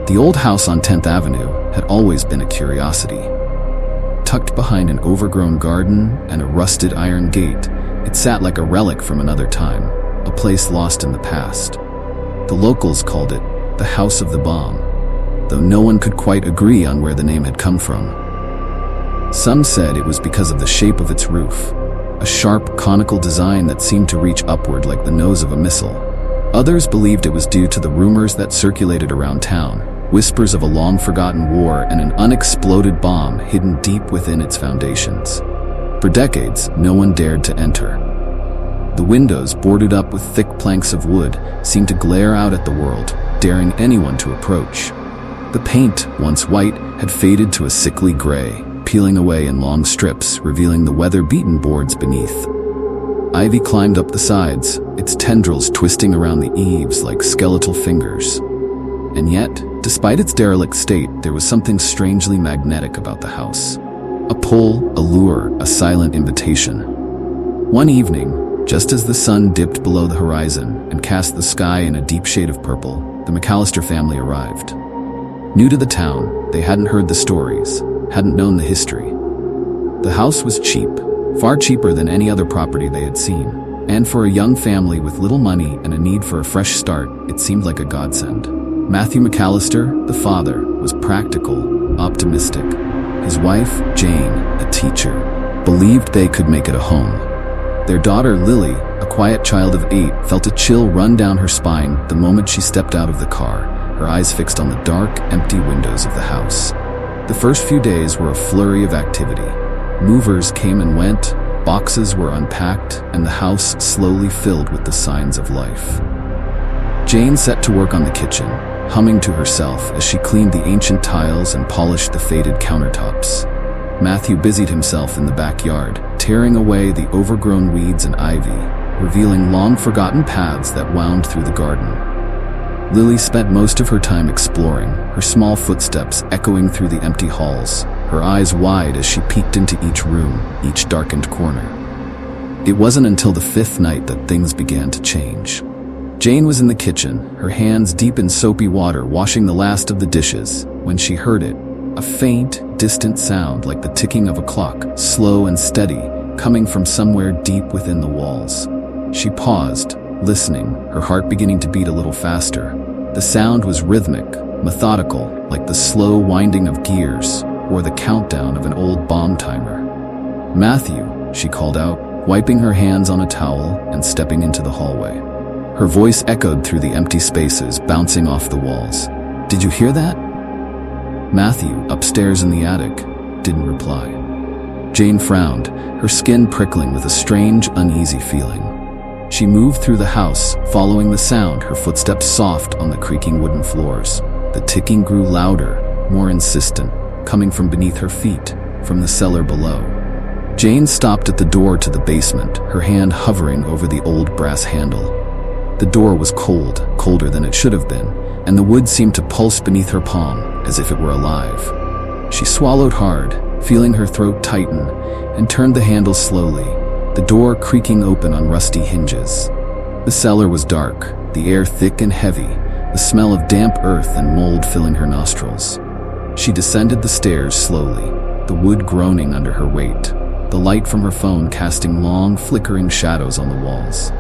The old house on 10th Avenue had always been a curiosity. Tucked behind an overgrown garden and a rusted iron gate, it sat like a relic from another time, a place lost in the past. The locals called it the House of the Bomb, though no one could quite agree on where the name had come from. Some said it was because of the shape of its roof, a sharp, conical design that seemed to reach upward like the nose of a missile. Others believed it was due to the rumors that circulated around town, whispers of a long-forgotten war and an unexploded bomb hidden deep within its foundations. For decades, no one dared to enter. The windows, boarded up with thick planks of wood, seemed to glare out at the world, daring anyone to approach. The paint, once white, had faded to a sickly gray, peeling away in long strips, revealing the weather-beaten boards beneath. Ivy climbed up the sides, its tendrils twisting around the eaves like skeletal fingers. And yet, despite its derelict state, there was something strangely magnetic about the house. A pull, a lure, a silent invitation. One evening, just as the sun dipped below the horizon and cast the sky in a deep shade of purple, the McAllister family arrived. New to the town, they hadn't heard the stories, hadn't known the history. The house was cheap, far cheaper than any other property they had seen, and for a young family with little money and a need for a fresh start, it seemed like a godsend. Matthew McAllister, the father, was practical, optimistic. His wife, Jane, a teacher, believed they could make it a home. Their daughter, Lily, a quiet child of 8, felt a chill run down her spine the moment she stepped out of the car, her eyes fixed on the dark, empty windows of the house. The first few days were a flurry of activity. Movers came and went, boxes were unpacked, and the house slowly filled with the signs of life. Jane set to work on the kitchen, humming to herself as she cleaned the ancient tiles and polished the faded countertops. Matthew busied himself in the backyard, tearing away the overgrown weeds and ivy, revealing long-forgotten paths that wound through the garden. Lily spent most of her time exploring, her small footsteps echoing through the empty halls, her eyes wide as she peeked into each room, each darkened corner. It wasn't until the 5th night that things began to change. Jane was in the kitchen, her hands deep in soapy water washing the last of the dishes, when she heard it, a faint, distant sound like the ticking of a clock, slow and steady, coming from somewhere deep within the walls. She paused, listening, her heart beginning to beat a little faster. The sound was rhythmic, methodical, like the slow winding of gears, or the countdown of an old bomb timer. "Matthew," she called out, wiping her hands on a towel and stepping into the hallway. Her voice echoed through the empty spaces, bouncing off the walls. "Did you hear that?" Matthew, upstairs in the attic, didn't reply. Jane frowned, her skin prickling with a strange, uneasy feeling. She moved through the house, following the sound, her footsteps soft on the creaking wooden floors. The ticking grew louder, more insistent, coming from beneath her feet, from the cellar below. Jane stopped at the door to the basement, her hand hovering over the old brass handle. The door was cold, colder than it should have been, and the wood seemed to pulse beneath her palm, as if it were alive. She swallowed hard, feeling her throat tighten, and turned the handle slowly, the door creaking open on rusty hinges. The cellar was dark, the air thick and heavy, the smell of damp earth and mold filling her nostrils. She descended the stairs slowly, the wood groaning under her weight, the light from her phone casting long, flickering shadows on the walls.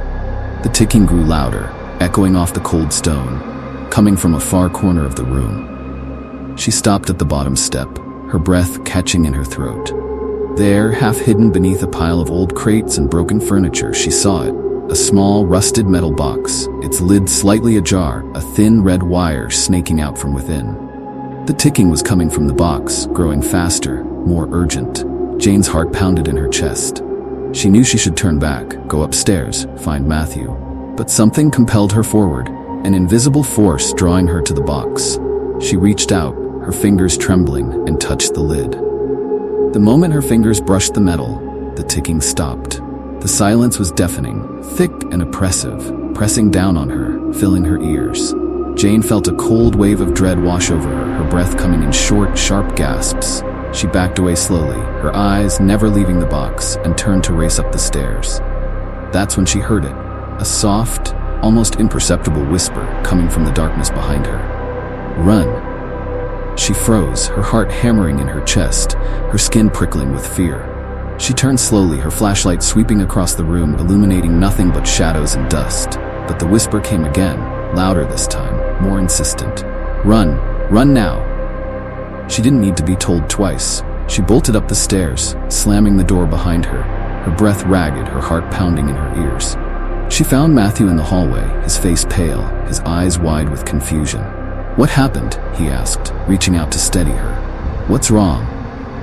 The ticking grew louder, echoing off the cold stone, coming from a far corner of the room. She stopped at the bottom step, her breath catching in her throat. There, half hidden beneath a pile of old crates and broken furniture, she saw it, a small, rusted metal box, its lid slightly ajar, a thin red wire snaking out from within. The ticking was coming from the box, growing faster, more urgent. Jane's heart pounded in her chest. She knew she should turn back, go upstairs, find Matthew. But something compelled her forward, an invisible force drawing her to the box. She reached out, her fingers trembling, and touched the lid. The moment her fingers brushed the metal, the ticking stopped. The silence was deafening, thick and oppressive, pressing down on her, filling her ears. Jane felt a cold wave of dread wash over her, her breath coming in short, sharp gasps. She backed away slowly, her eyes never leaving the box, and turned to race up the stairs. That's when she heard it, a soft, almost imperceptible whisper coming from the darkness behind her. "Run," She froze, her heart hammering in her chest, her skin prickling with fear. She turned slowly, her flashlight sweeping across the room, illuminating nothing but shadows and dust. But the whisper came again, louder this time, more insistent. "Run! Run now!" She didn't need to be told twice. She bolted up the stairs, slamming the door behind her, her breath ragged, her heart pounding in her ears. She found Matthew in the hallway, his face pale, his eyes wide with confusion. "What happened?" he asked, reaching out to steady her. "What's wrong?"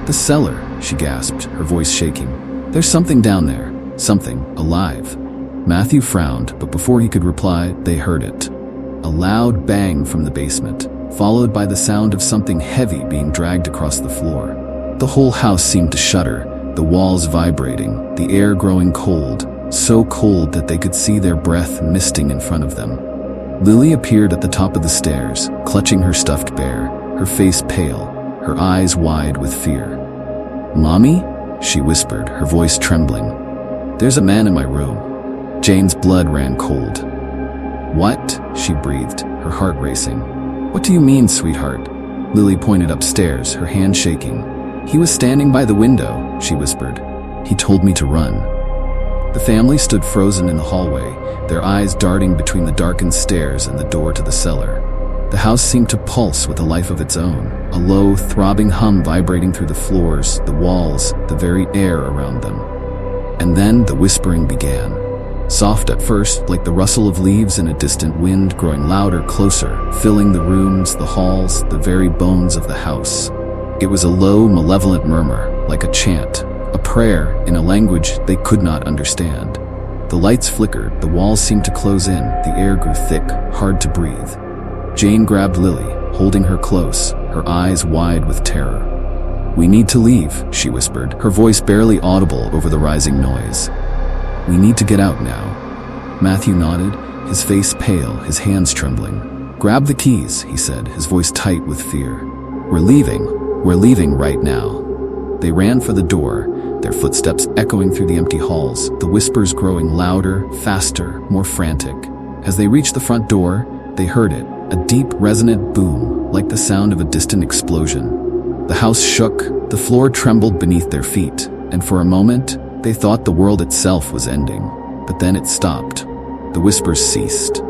"The cellar," she gasped, her voice shaking. "There's something down there. Something alive." Matthew frowned, but before he could reply, they heard it. A loud bang from the basement, followed by the sound of something heavy being dragged across the floor. The whole house seemed to shudder, the walls vibrating, the air growing cold, so cold that they could see their breath misting in front of them. Lily appeared at the top of the stairs, clutching her stuffed bear, her face pale, her eyes wide with fear. "Mommy?" she whispered, her voice trembling. "There's a man in my room." Jane's blood ran cold. "What?" she breathed, her heart racing. "What do you mean, sweetheart?" Lily pointed upstairs, her hand shaking. "He was standing by the window," she whispered. "He told me to run." The family stood frozen in the hallway, their eyes darting between the darkened stairs and the door to the cellar. The house seemed to pulse with a life of its own, a low, throbbing hum vibrating through the floors, the walls, the very air around them. And then the whispering began. Soft at first, like the rustle of leaves in a distant wind, growing louder, closer, filling the rooms, the halls, the very bones of the house. It was a low, malevolent murmur, like a chant, a prayer in a language they could not understand. The lights flickered, the walls seemed to close in, the air grew thick, hard to breathe. Jane grabbed Lily, holding her close, her eyes wide with terror. "We need to leave," she whispered, her voice barely audible over the rising noise. "We need to get out now." Matthew nodded, his face pale, his hands trembling. "Grab the keys," he said, his voice tight with fear. We're leaving right now." They ran for the door, their footsteps echoing through the empty halls, the whispers growing louder, faster, more frantic. As they reached the front door, they heard it, a deep, resonant boom, like the sound of a distant explosion. The house shook, the floor trembled beneath their feet, and for a moment, they thought the world itself was ending. But then it stopped. The whispers ceased.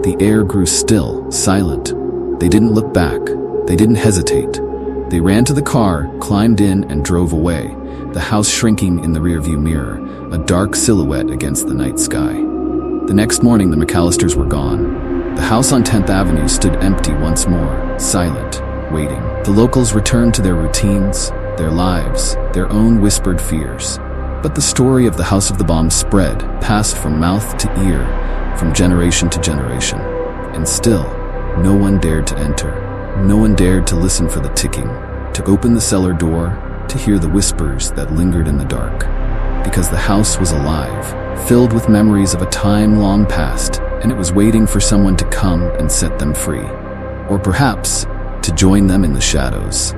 The air grew still, silent. They didn't look back. They didn't hesitate. They ran to the car, climbed in, and drove away, the house shrinking in the rearview mirror, a dark silhouette against the night sky. The next morning, the McAllisters were gone. The house on 10th Avenue stood empty once more, silent, waiting. The locals returned to their routines, their lives, their own whispered fears. But the story of the House of the Bomb spread, passed from mouth to ear, from generation to generation. And still, no one dared to enter. No one dared to listen for the ticking, to open the cellar door, to hear the whispers that lingered in the dark. Because the house was alive, filled with memories of a time long past, and it was waiting for someone to come and set them free. Or perhaps, to join them in the shadows.